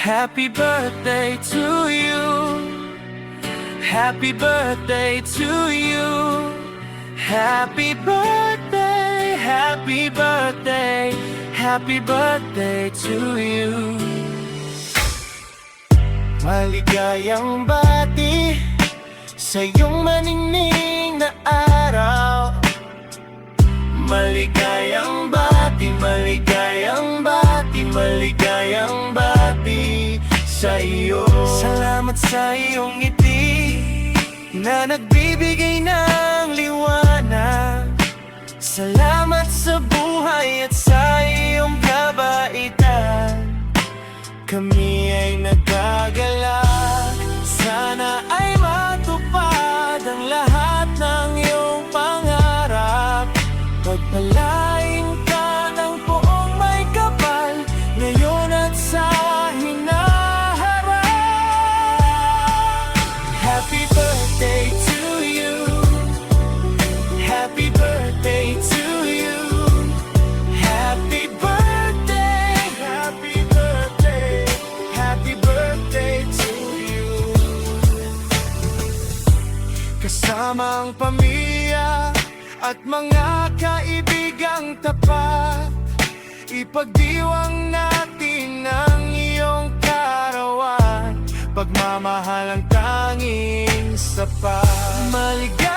Happy birthday to you. Happy birthday to you. Happy birthday, happy birthday, happy birthday to you. Maligayang bati sa iyong maningning na araw. Maligayang bati, maligayang bati, maligayang bati sa iyo. Salamat sa iyong ngiti na nagbibigay ng liwanag. Salamat sa buhay at sa iyong kabaitan. Kami ay nagagalak. Sana ay matupad ang lahat ng iyong pangarap. Pagpalain ka ng buong may kapal ngayon at sa hinaharap. Happy birthday to you. Happy birthday to you. Happy birthday, happy birthday, happy birthday to you. Kasama ang pamilya at mga kaibigang tapat, ipagdiwang natin ang iyong karawan. Pagmamahal ang tanging sapat. Maligay